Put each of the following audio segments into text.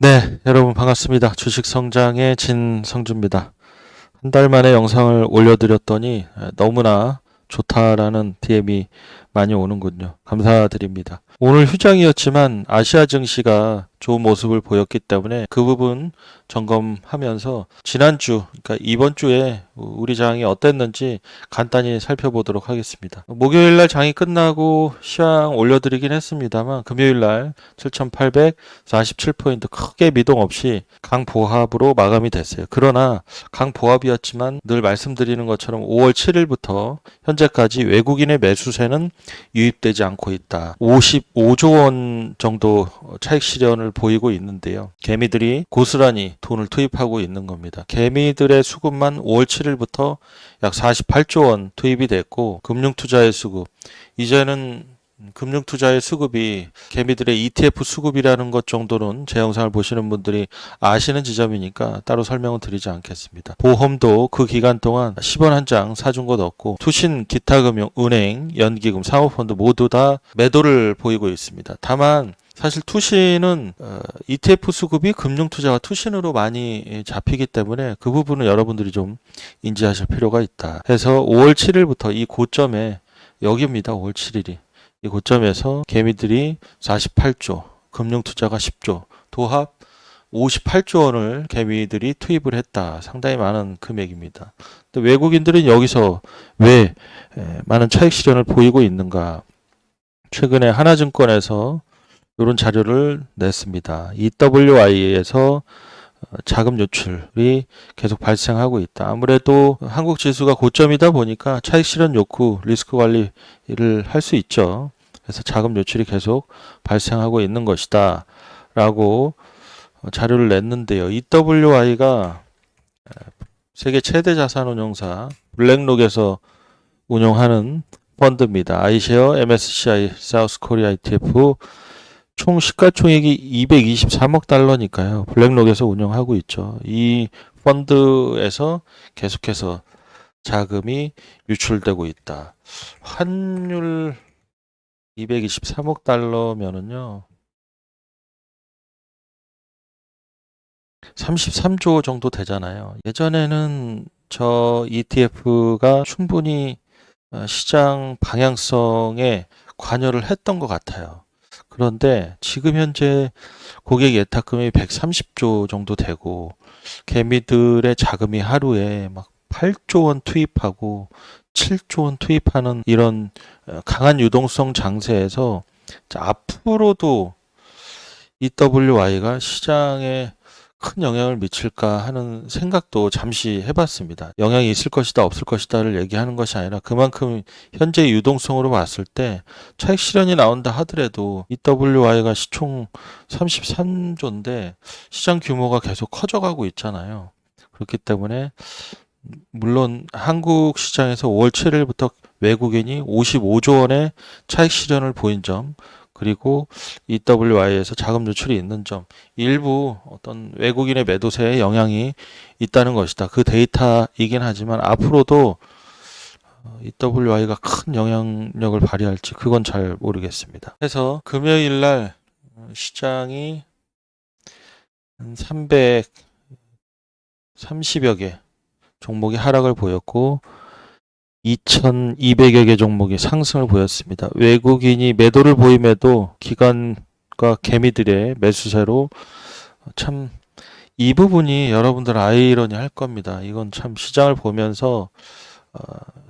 네, 여러분 반갑습니다. 주식성장의 진성주입니다. 한 달 만에 영상을 올려드렸더니 너무나 좋다라는 DM이 많이 오는군요. 감사드립니다. 오늘 휴장이었지만 아시아 증시가 좋은 모습을 보였기 때문에 그 부분 점검하면서 지난주, 그러니까 이번 주에 우리 장이 어땠는지 간단히 살펴보도록 하겠습니다. 목요일 날 장이 끝나고 시황 올려드리긴 했습니다만 금요일 날 7,847포인트 크게 미동 없이 강보합으로 마감이 됐어요. 그러나 강보합이었지만 늘 말씀드리는 것처럼 5월 7일부터 현재까지 외국인의 매수세는 유입되지 않고 있다. 55조 원 정도 차익 실현을 보이고 있는데요. 개미들이 고스란히 돈을 투입하고 있는 겁니다. 개미들의 수급만 5월 7일부터 약 48조 원 투입이 됐고 금융투자의 수급, 이제는 금융투자의 수급이 개미들의 ETF 수급이라는 것 정도는 제 영상을 보시는 분들이 아시는 지점이니까 따로 설명은 드리지 않겠습니다. 보험도 그 기간 동안 10원 한 장 사준 것 없고 투신, 기타금융, 은행, 연기금, 사모펀드 모두 다 매도를 보이고 있습니다. 다만 사실 투신은 ETF 수급이 금융투자와 투신으로 많이 잡히기 때문에 그 부분은 여러분들이 좀 인지하실 필요가 있다. 해서 5월 7일부터 이 고점에 여기입니다. 5월 7일이. 이 고점에서 개미들이 48조, 금융투자가 10조, 도합 58조 원을 개미들이 투입을 했다. 상당히 많은 금액입니다. 근데 외국인들은 여기서 왜 많은 차익 실현을 보이고 있는가? 최근에 하나증권에서 이런 자료를 냈습니다. EWI에서 자금 유출이 계속 발생하고 있다. 아무래도 한국 지수가 고점이다 보니까 차익 실현 욕구, 리스크 관리를 할 수 있죠. 그래서 자금 유출이 계속 발생하고 있는 것이다. 라고 자료를 냈는데요. EWI가 세계 최대 자산운용사 블랙록에서 운용하는 펀드입니다. 아이쉐어 MSCI 사우스코리아 ETF 총 시가총액이 223억 달러니까요. 블랙록에서 운영하고 있죠. 이 펀드에서 계속해서 자금이 유출되고 있다. 환율 223억 달러면은요. 33조 정도 되잖아요. 예전에는 저 ETF가 충분히 시장 방향성에 관여를 했던 것 같아요. 그런데 지금 현재 고객 예탁금이 130조 정도 되고 개미들의 자금이 하루에 막 8조 원 투입하고 7조 원 투입하는 이런 강한 유동성 장세에서 앞으로도 EWI가 시장에 큰 영향을 미칠까 하는 생각도 잠시 해봤습니다. 영향이 있을 것이다, 없을 것이다를 얘기하는 것이 아니라 그만큼 현재 유동성으로 봤을 때 차익 실현이 나온다 하더라도 EWI가 시총 33조인데 시장 규모가 계속 커져가고 있잖아요. 그렇기 때문에 물론 한국 시장에서 5월 7일부터 외국인이 55조 원의 차익 실현을 보인 점, 그리고 EWI에서 자금 유출이 있는 점, 일부 어떤 외국인의 매도세에 영향이 있다는 것이다. 그 데이터이긴 하지만 앞으로도 EWI가 큰 영향력을 발휘할지 그건 잘 모르겠습니다. 그래서 금요일 날 시장이 330여 개 종목이 하락을 보였고 2,200여 개 종목이 상승을 보였습니다. 외국인이 매도를 보임에도 기관과 개미들의 매수세로 참 이 부분이 여러분들 아이러니 할 겁니다. 이건 참 시장을 보면서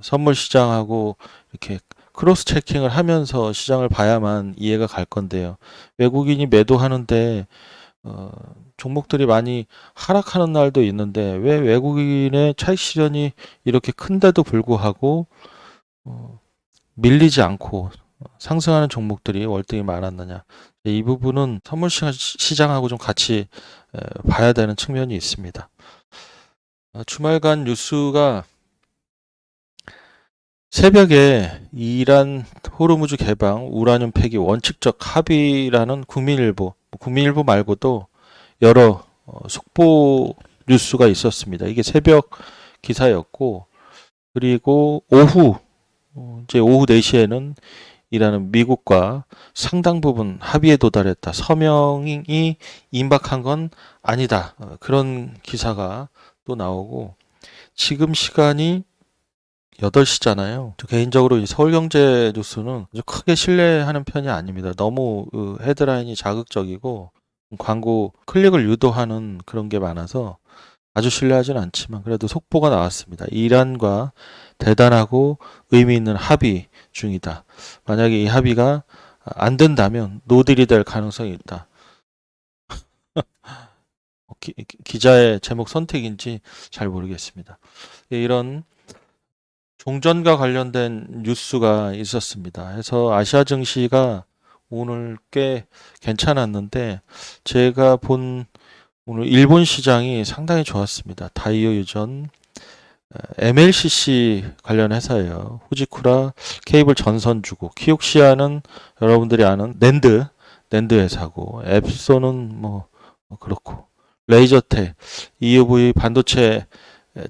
선물 시장하고 이렇게 크로스 체킹을 하면서 시장을 봐야만 이해가 갈 건데요. 외국인이 매도하는데 종목들이 많이 하락하는 날도 있는데 왜 외국인의 차익 실현이 이렇게 큰데도 불구하고 밀리지 않고 상승하는 종목들이 월등히 많았느냐. 이 부분은 선물 시장하고 좀 같이 봐야 되는 측면이 있습니다. 주말간 뉴스가 새벽에 이란 호르무즈 개방, 우라늄 폐기 원칙적 합의라는 국민일보 말고도 여러 속보 뉴스가 있었습니다. 이게 새벽 기사였고, 그리고 이제 오후 4시에는 이라는 미국과 상당 부분 합의에 도달했다. 서명이 임박한 건 아니다. 그런 기사가 또 나오고 지금 시간이 8시잖아요. 저 개인적으로 이 서울경제 뉴스는 아주 크게 신뢰하는 편이 아닙니다. 너무 헤드라인이 자극적이고 광고 클릭을 유도하는 그런 게 많아서 아주 신뢰하진 않지만 그래도 속보가 나왔습니다. 이란과 대단하고 의미 있는 합의 중이다. 만약에 이 합의가 안 된다면 노딜이 될 가능성이 있다. 기자의 제목 선택인지 잘 모르겠습니다. 이런 종전과 관련된 뉴스가 있었습니다. 해서 아시아 증시가 오늘 꽤 괜찮았는데 제가 본 오늘 일본 시장이 상당히 좋았습니다. 다이오 유전, MLCC 관련 회사예요. 후지쿠라 케이블 전선주고, 키옥시아는 여러분들이 아는 낸드 회사고, 앱소는 뭐 그렇고, 레이저텍, EUV 반도체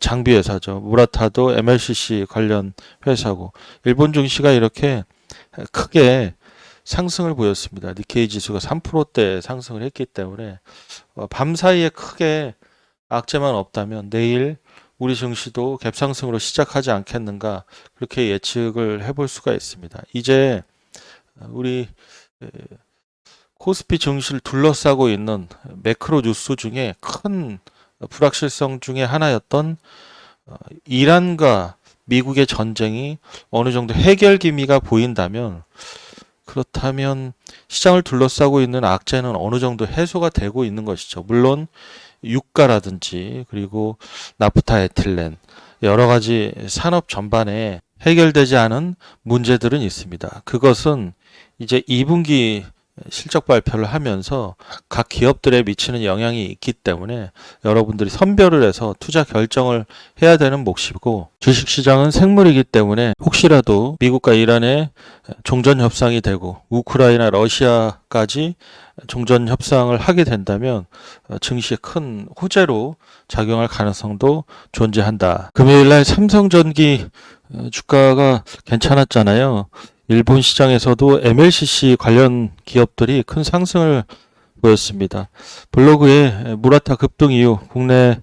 장비 회사죠. 무라타도 MLCC 관련 회사고, 일본 증시가 이렇게 크게 상승을 보였습니다. 니케이 지수가 3%대 상승을 했기 때문에 밤 사이에 크게 악재만 없다면 내일 우리 증시도 갭상승으로 시작하지 않겠는가 그렇게 예측을 해볼 수가 있습니다. 이제 우리 코스피 증시를 둘러싸고 있는 매크로 뉴스 중에 큰 불확실성 중에 하나였던 이란과 미국의 전쟁이 어느 정도 해결 기미가 보인다면 그렇다면 시장을 둘러싸고 있는 악재는 어느 정도 해소가 되고 있는 것이죠. 물론 유가라든지 그리고 나프타 에틸렌 여러 가지 산업 전반에 해결되지 않은 문제들은 있습니다. 그것은 이제 2분기 실적 발표를 하면서 각 기업들에 미치는 영향이 있기 때문에 여러분들이 선별을 해서 투자 결정을 해야 되는 몫이고 주식시장은 생물이기 때문에 혹시라도 미국과 이란의 종전 협상이 되고 우크라이나 러시아까지 종전 협상을 하게 된다면 증시에 큰 호재로 작용할 가능성도 존재한다. 금요일날 삼성전기 주가가 괜찮았잖아요. 일본 시장에서도 MLCC 관련 기업들이 큰 상승을 보였습니다. 블로그에 무라타 급등 이후 국내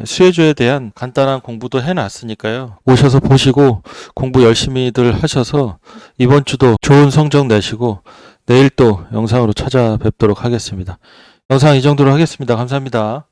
수혜주에 대한 간단한 공부도 해놨으니까요. 오셔서 보시고 공부 열심히들 하셔서 이번 주도 좋은 성적 내시고 내일 또 영상으로 찾아뵙도록 하겠습니다. 영상 이 정도로 하겠습니다. 감사합니다.